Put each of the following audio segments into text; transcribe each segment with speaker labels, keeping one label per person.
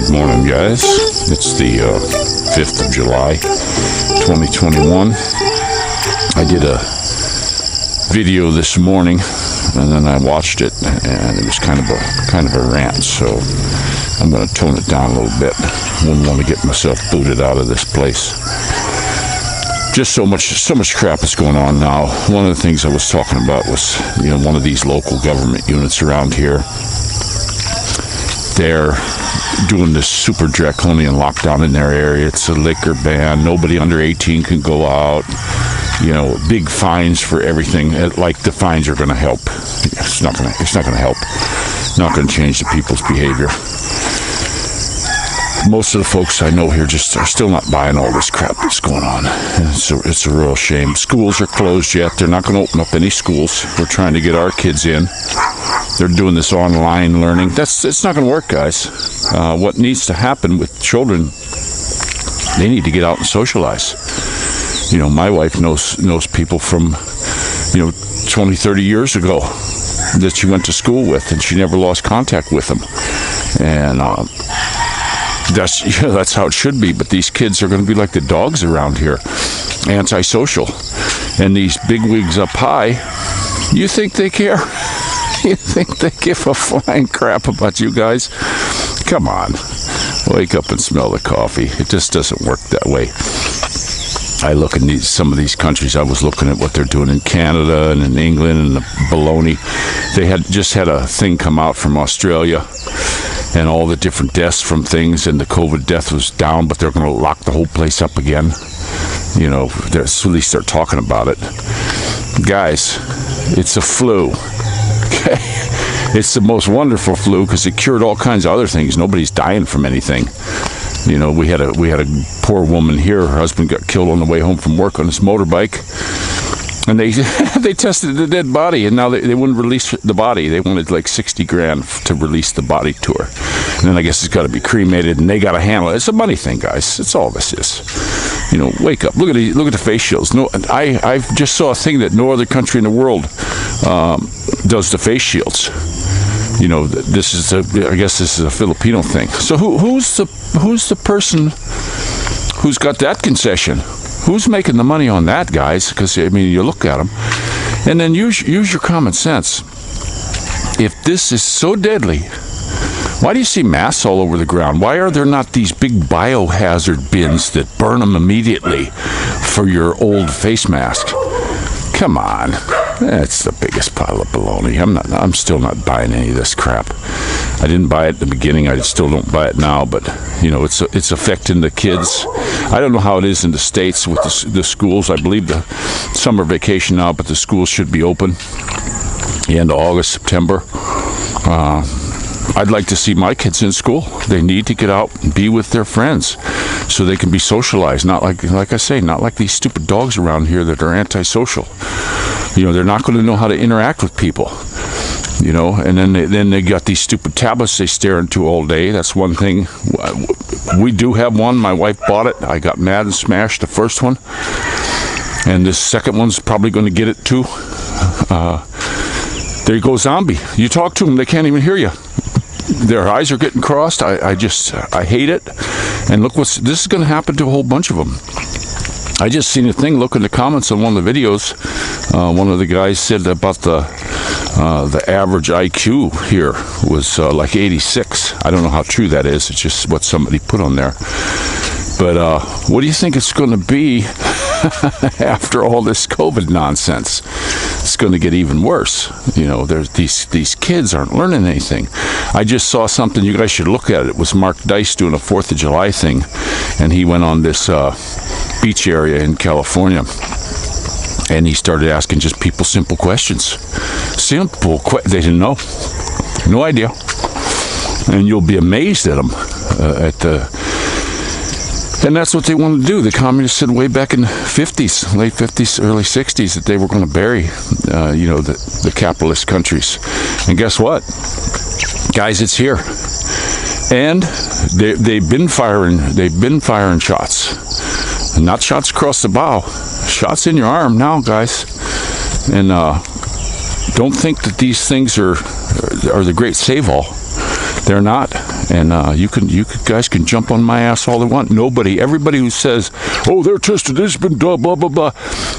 Speaker 1: Good morning, guys. It's the 5th of July, 2021. I did a video this morning, and then I watched it, and it was kind of a rant. So I'm going to tone it down a little bit. Wouldn't want to get myself booted out of this place. Just so much crap is going on now. One of the things I was talking about was, one of these local government units around here. They're doing this super draconian lockdown in their area. It's a liquor ban. Nobody under 18 can go out. Big fines for everything. Like the fines are going to help. It's not going to help. Not going to change the people's behavior. Most of the folks I know here just are still not buying all this crap that's going on. And it's a real shame. Schools are closed yet. They're not going to open up any schools. We're trying to get our kids in. They're doing this online learning. It's not going to work, guys. What needs to happen with children, they need to get out and socialize. My wife knows people from, 20, 30 years ago that she went to school with, and she never lost contact with them. And that's how it should be. But these kids are going to be like the dogs around here, antisocial. And these bigwigs up high, you think they care? You think they give a flying crap about you guys? Come on. Wake up and smell the coffee. It just doesn't work that way. I look at some of these countries. I was looking at what they're doing in Canada and in England and the baloney. They just had a thing come out from Australia and all the different deaths from things, and the COVID death was down, but they're going to lock the whole place up again. At least they're talking about it. Guys, it's a flu. Okay? It's the most wonderful flu because it cured all kinds of other things. Nobody's dying from anything. We had a poor woman here. Her husband got killed on the way home from work on his motorbike. And they tested the dead body, and now they wouldn't release the body. They wanted like $60,000 to release the body to her. And then I guess it's got to be cremated, and they got to handle it. It's a money thing, guys. That's all this is. Wake up. Look at the face shields. No, I just saw a thing that no other country in the world does the face shields. I guess this is a Filipino thing. So who's the person who's got that concession? Who's making the money on that, guys? Because, you look at them. And then use your common sense. If this is so deadly, why do you see masks all over the ground? Why are there not these big biohazard bins that burn them immediately for your old face mask? Come on. That's the biggest pile of baloney. I'm still not buying any of this crap. I didn't buy it at the beginning. I still don't buy it now, but it's affecting the kids. I don't know how it is in the States with the schools. I believe the summer vacation now, but the schools should be open the end of August, September. I'd like to see my kids in school. They need to get out and be with their friends so they can be socialized. Not like I say, not like these stupid dogs around here that are antisocial. They're not going to know how to interact with people. And then they got these stupid tablets they stare into all day. That's one thing. We do have one. My wife bought it. I got mad and smashed the first one. And this second one's probably going to get it too. There you go, zombie. You talk to them, they can't even hear you. Their eyes are getting crossed. I hate it. And look this is going to happen to a whole bunch of them. I just seen a thing. Look in the comments on one of the videos. One of the guys said about the average IQ here was like 86. I don't know how true that is. It's just what somebody put on there. But what do you think it's going to be after all this COVID nonsense? It's going to get even worse. There's these kids aren't learning anything. I just saw something. You guys should look at it. It was Mark Dice doing a 4th of July thing, and he went on this beach area in California, and he started asking just people simple questions. They didn't know. No idea. And you'll be amazed at them and that's what they wanted to do. The communists said way back in the 50s, late 50s, early 60s, that they were going to bury, the capitalist countries. And guess what? Guys, it's here. And they've been firing shots. Not shots across the bow. Shots in your arm now, guys. And don't think that these things are the great save-all. They're not. And you guys can jump on my ass all they want. Everybody who says, oh, they're tested, this has been blah, blah, blah, blah.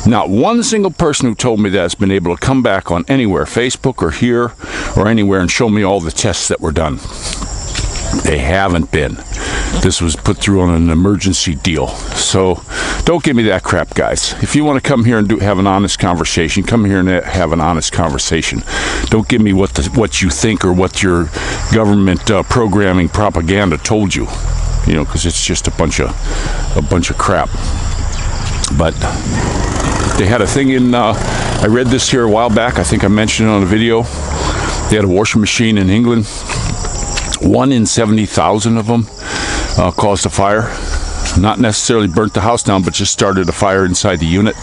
Speaker 1: Not one single person who told me that has been able to come back on anywhere, Facebook or here or anywhere, and show me all the tests that were done. They haven't been. This was put through on an emergency deal. So don't give me that crap, guys. If you want to come here and have an honest conversation, come here and have an honest conversation. Don't give me what you think or what your government programming propaganda told you. You know, because it's just a bunch of crap. But they had a thing in. I read this here a while back. I think I mentioned it on a video. They had a washing machine in England. 1 in 70,000 of them caused a fire. Not necessarily burnt the house down, but just started a fire inside the unit.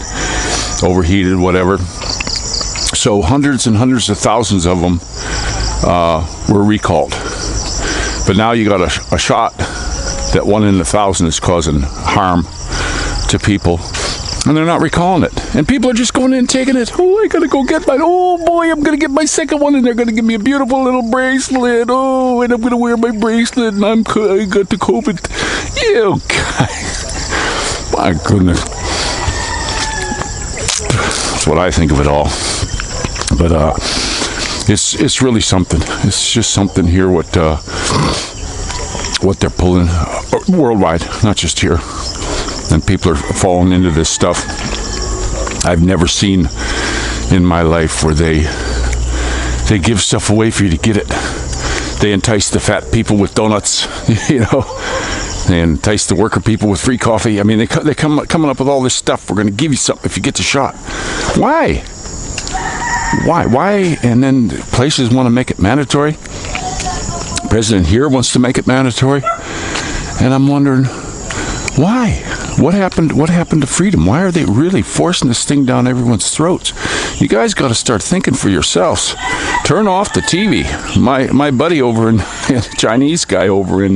Speaker 1: Overheated, whatever. So hundreds and hundreds of thousands of them were recalled. But now you got a shot that 1 in 1,000 is causing harm to people. And they're not recalling it. And people are just going in and taking it. Oh, I gotta go get mine. Oh boy, I'm gonna get my second one, and they're gonna give me a beautiful little bracelet. Oh, and I'm gonna wear my bracelet, and I got the COVID. You guys, my goodness. That's what I think of it all. But it's really something. It's just something here what they're pulling worldwide, not just here. And people are falling into this stuff. I've never seen in my life where they give stuff away for you to get it. They entice the fat people with donuts, you know. They entice the worker people with free coffee. I mean, they coming up with all this stuff. We're going to give you something if you get the shot. Why? And then places want to make it mandatory. The president here wants to make it mandatory. And I'm wondering, why? What happened to freedom? Why are they really forcing this thing down everyone's throats? You guys got to start thinking for yourselves. Turn off the TV. My buddy over in Chinese guy over in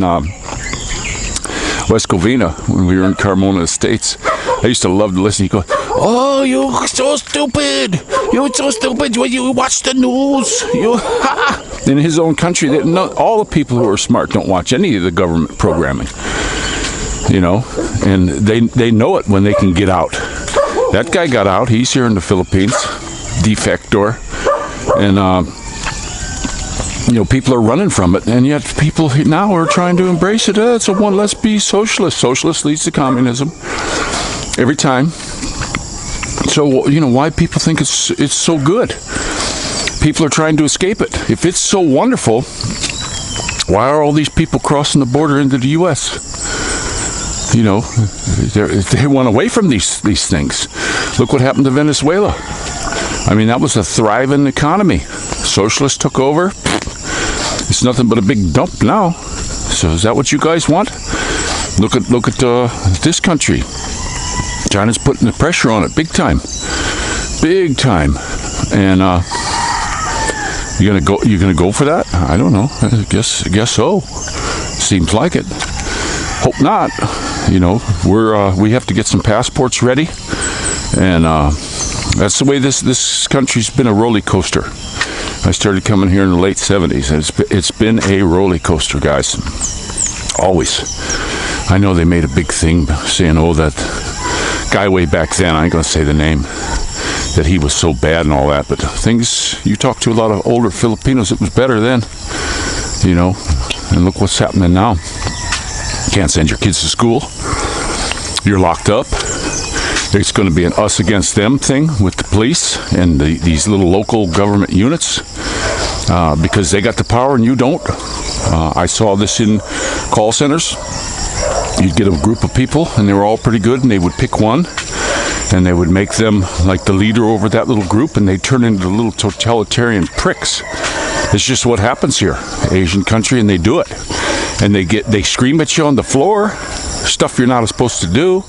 Speaker 1: West Covina, when we were in Carmona Estates, I used to love to listen. He goes, "Oh, you're so stupid! You're so stupid when you watch the news." In his own country, all the people who are smart don't watch any of the government programming. You know, and they know it when they can get out. That guy got out. He's here in the Philippines, de facto, and you know, people are running from it, and yet people now are trying to embrace it. It's a one. Let's be socialist. Socialist leads to communism every time. So you know why people think it's so good. People are trying to escape it. If it's so wonderful, why are all these people crossing the border into the U.S.? You know, they want away from these things. Look what happened to Venezuela. I mean, that was a thriving economy. Socialists took over. It's nothing but a big dump now. So is that what you guys want? Look at this country. China's putting the pressure on it, big time, and you're gonna go for that? I don't know. I guess so. Seems like it. Hope not. You know, we have to get some passports ready, and that's the way this country's been a roller coaster. I started coming here in the late 70s, and it's been a roller coaster, guys. Always. I know they made a big thing saying, "Oh, that guy way back then," I ain't gonna say the name, that he was so bad and all that. But things, you talk to a lot of older Filipinos, it was better then. You know, and look what's happening now. Can't send your kids to school. You're locked up. It's going to be an us against them thing with the police and these little local government units because they got the power and you don't. I saw this in call centers. You'd get a group of people and they were all pretty good, and they would pick one and they would make them like the leader over that little group, and they'd turn into little totalitarian pricks. It's just what happens here. Asian country, and they do it. And they scream at you on the floor, stuff you're not supposed to do.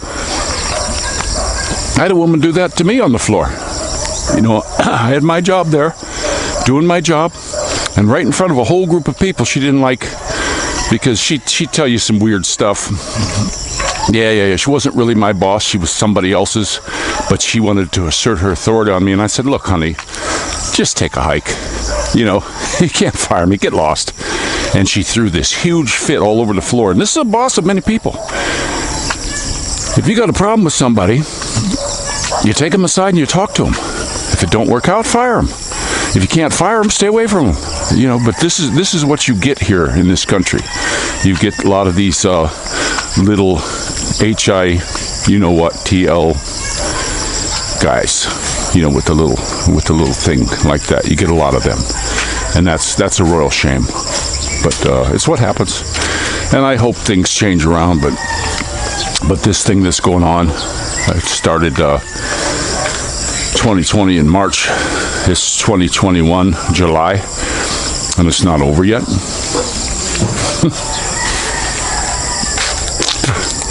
Speaker 1: I had a woman do that to me on the floor. You know, I had my job there, doing my job, and right in front of a whole group of people she didn't like, because she'd tell you some weird stuff. Yeah. She wasn't really my boss. She was somebody else's, but she wanted to assert her authority on me. And I said, "Look, honey, just take a hike. You know, you can't fire me. Get lost." And she threw this huge fit all over the floor. And this is a boss of many people. If you got a problem with somebody, you take them aside and you talk to them. If it don't work out, fire them. If you can't fire them, stay away from them. You know, but this is what you get here in this country. You get a lot of these little TL guys, you know, with the little thing like that. You get a lot of them, and that's a royal shame. But it's what happens, and I hope things change around. But this thing that's going on, it started 2020 in March. It's 2021 July, and it's not over yet.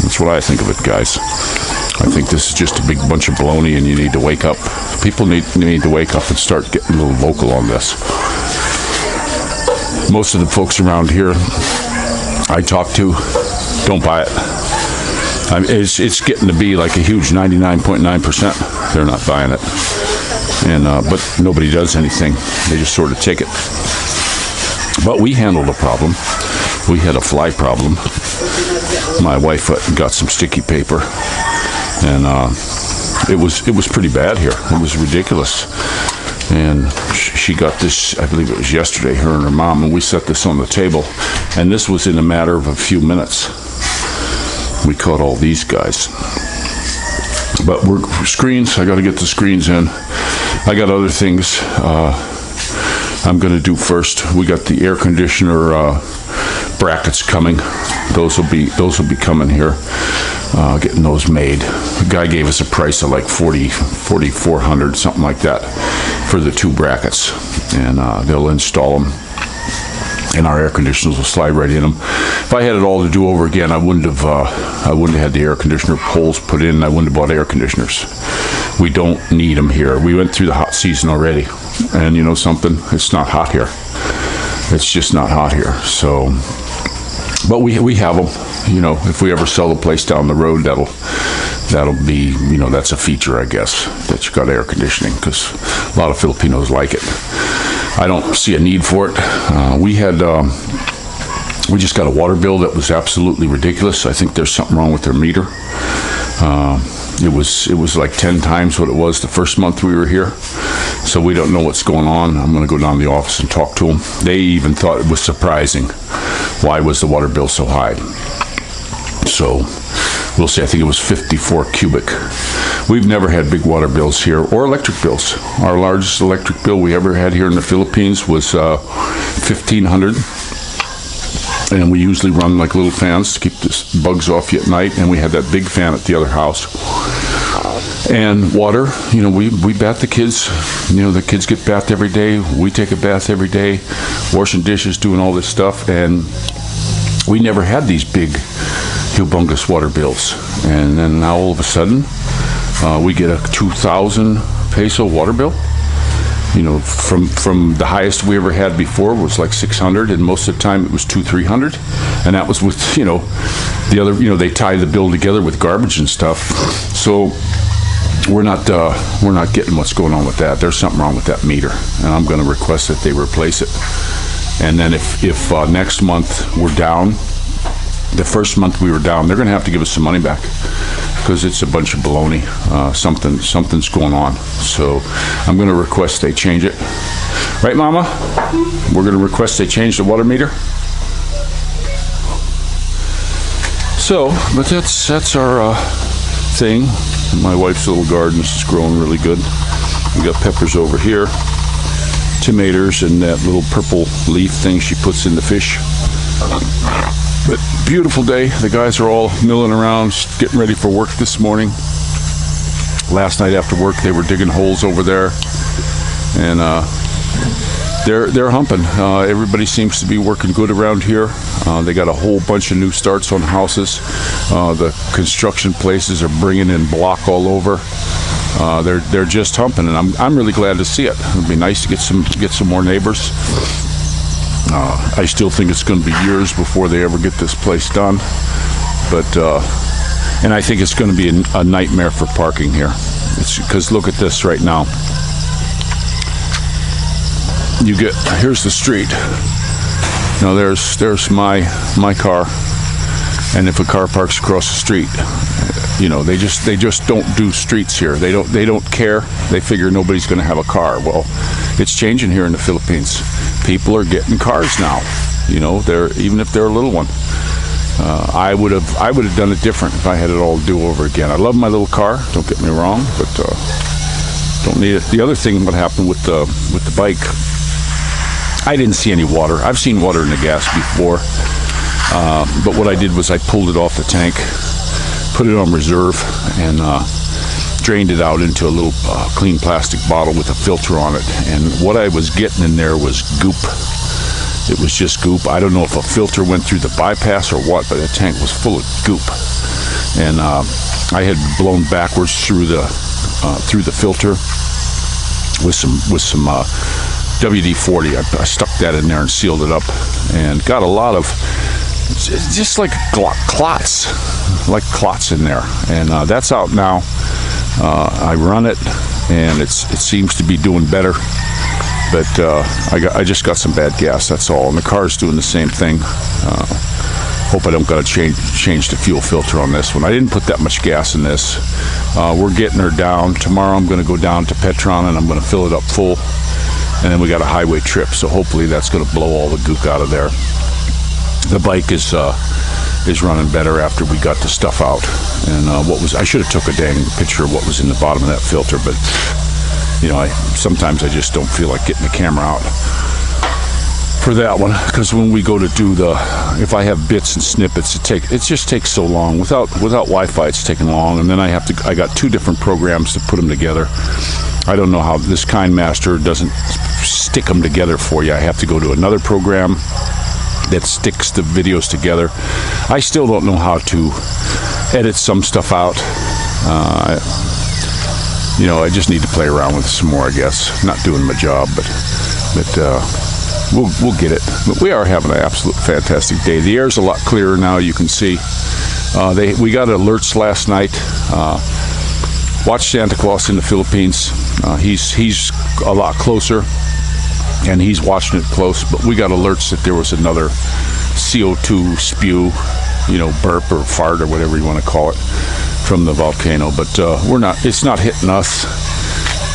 Speaker 1: That's what I think of it, guys. I think this is just a big bunch of baloney, and you need to wake up. People need to wake up and start getting a little vocal on this. Most of the folks around here I talk to don't buy it. It's getting to be like a huge 99.9%. They're not buying it, and but nobody does anything. They just sort of take it. But we handled a problem. We had a fly problem. My wife got some sticky paper, and it was pretty bad here. It was ridiculous. And she got this, I believe it was yesterday, her and her mom, and we set this on the table. And this was in a matter of a few minutes. We caught all these guys. But we're screens. I got to get the screens in. I got other things I'm going to do first. We got the air conditioner brackets coming. Those will be coming here. Getting those made. The guy gave us a price of like $4,400, something like that, for the two brackets, and they'll install them, and our air conditioners will slide right in them. If I had it all to do over again, I wouldn't have had the air conditioner poles put in. I wouldn't have bought air conditioners. We don't need them here. We went through the hot season already, and you know something? It's not hot here. It's just not hot here. So, but we have them. You know, if we ever sell the place down the road, that'll be, you know, that's a feature, I guess, that you got air conditioning, because a lot of Filipinos like it. I don't see a need for it. We just got a water bill that was absolutely ridiculous. I think there's something wrong with their meter. It was like 10 times what it was the first month we were here. So we don't know what's going on. I'm going to go down to the office and talk to them. They even thought it was surprising. Why was the water bill so high? So we'll see. I think it was 54 cubic. We've never had big water bills here, or electric bills. Our largest electric bill we ever had here in the Philippines was $1,500. And we usually run like little fans to keep the bugs off you at night. And we had that big fan at the other house. And water, you know, we bath the kids. You know, the kids get bathed every day. We take a bath every day, washing dishes, doing all this stuff. And we never had these big, humongous water bills. And then now all of a sudden, we get a 2,000 peso water bill. You know, from the highest we ever had before was like 600, and most of the time it was 200-300, and that was with, you know, the other, you know, they tie the bill together with garbage and stuff. So we're not getting what's going on with that. There's something wrong with that meter, and I'm going to request that they replace it. And then if next month we're down, the first month we were down, they're going to have to give us some money back, because it's a bunch of baloney. Something's going on. So I'm going to request they change it. Right, Mama? We're going to request they change the water meter. So, but that's our thing. My wife's little garden is growing really good. We got peppers over here, tomatoes, and that little purple leaf thing she puts in the fish. But beautiful day. The guys are all milling around, getting ready for work this morning. Last night after work, they were digging holes over there, and they're humping. Everybody seems to be working good around here. They got a whole bunch of new starts on houses. The construction places are bringing in block all over. They're just humping, and I'm really glad to see it. It'd be nice to get some more neighbors. I still think it's going to be years before they ever get this place done, but and I think it's going to be a nightmare for parking here. It's because look at this right now. Here's the street. Now there's my car, and if a car parks across the street, they just don't do streets here. They don't care. They figure nobody's going to have a car. Well, it's changing here in the Philippines. People are getting cars now. Even if they're a little one. I would have done it different if I had it all to do over again. I love my little car. Don't get me wrong, but don't need it. The other thing, what happened with the bike, I didn't see any water. I've seen water in the gas before, but what I did was I pulled it off the tank, put it on reserve, and drained it out into a little clean plastic bottle with a filter on it. And what I was getting in there was goop. It was just goop. I don't know if a filter went through the bypass or what, but the tank was full of goop. And I had blown backwards through the filter with some WD-40. I stuck that in there and sealed it up, and got a lot of just like clots in there. And that's out now. I run it, and it seems to be doing better. But I just got some bad gas, that's all. And the car's doing the same thing. Hope I don't got to change the fuel filter on this one. I didn't put that much gas in this. We're getting her down. Tomorrow I'm going to go down to Petron, and I'm going to fill it up full. And then we got a highway trip, so hopefully that's going to blow all the gook out of there. The bike is running better after we got the stuff out. And I should have took a dang picture of what was in the bottom of that filter, but sometimes I just don't feel like getting the camera out for that one, because when we go to do if I have bits and snippets, it just takes so long. Without Wi-Fi, it's taking long, and then I got 2 different programs to put them together. I don't know how this KineMaster doesn't stick them together for you. I have to go to another program that sticks the videos together. I still don't know how to edit some stuff out. I just need to play around with it some more, I guess. Not doing my job, but we'll get it. But we are having an absolute fantastic day. The air's a lot clearer now, you can see. We got alerts last night. Watch Santa Claus in the Philippines. He's a lot closer, and he's watching it close. But we got alerts that there was another CO2 spew, burp or fart or whatever you want to call it, from the volcano. But it's not hitting us.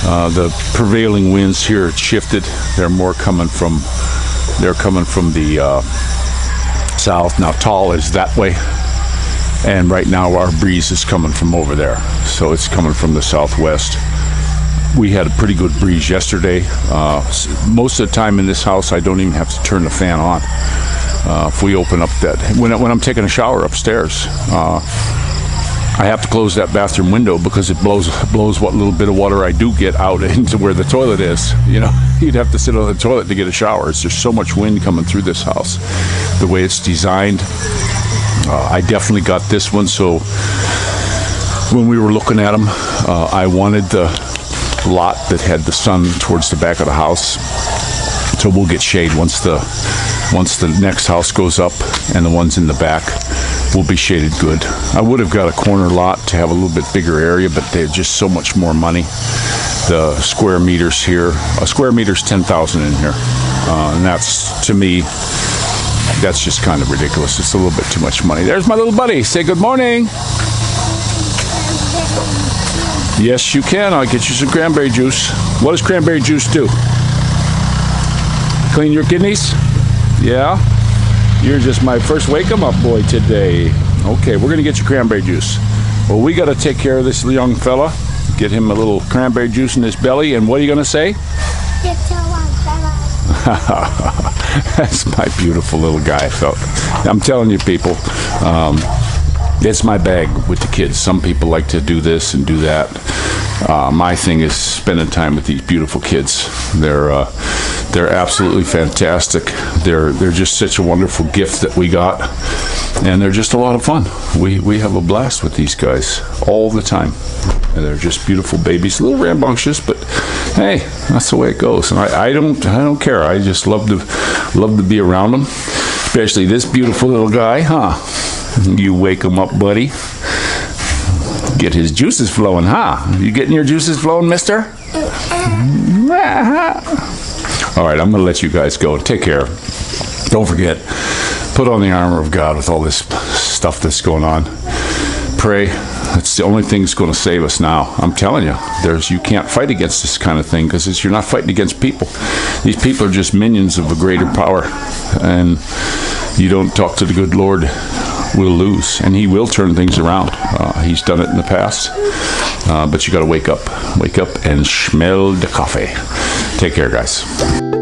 Speaker 1: The prevailing winds here had shifted. They're coming from the south. Now Tal is that way, and right now our breeze is coming from over there, so it's coming from the southwest. We had a pretty good breeze yesterday. Most of the time in this house, I don't even have to turn the fan on. If we open up when I'm taking a shower upstairs, I have to close that bathroom window because it blows what little bit of water I do get out into where the toilet is. You'd have to sit on the toilet to get a shower. There's so much wind coming through this house, the way it's designed. I definitely got this one, so when we were looking at them, I wanted the lot that had the sun towards the back of the house, so we'll get shade once the next house goes up, and the ones in the back will be shaded good. I would have got a corner lot to have a little bit bigger area, but they're just so much more money. The square meters here, a square meter's $10,000 in here, and that's, to me, that's just kind of ridiculous. It's a little bit too much money. There's my little buddy. Say good morning. Yes, you can. I'll get you some cranberry juice. What does cranberry juice do? Clean your kidneys? Yeah? You're just my first wake-em-up boy today. Okay, we're going to get you cranberry juice. Well, we got to take care of this young fella. Get him a little cranberry juice in his belly. And what are you going to say? That's my beautiful little guy. I'm telling you, people, it's my bag with the kids. Some people like to do this and do that. My thing is spending time with these beautiful kids. They're absolutely fantastic. They're just such a wonderful gift that we got, and they're just a lot of fun. We have a blast with these guys all the time. And they're just beautiful babies, a little rambunctious, but hey, that's the way it goes. And I don't care. I just love to be around them, especially this beautiful little guy, huh? You wake him up, buddy. Get his juices flowing, huh? You getting your juices flowing, mister? All right, I'm going to let you guys go. Take care. Don't forget, put on the armor of God with all this stuff that's going on. Pray. That's the only thing that's going to save us now. I'm telling you, you can't fight against this kind of thing because you're not fighting against people. These people are just minions of a greater power. And you don't talk to the good Lord, we'll lose. And he will turn things around. He's done it in the past. But you got to wake up and smell the coffee. Take care, guys.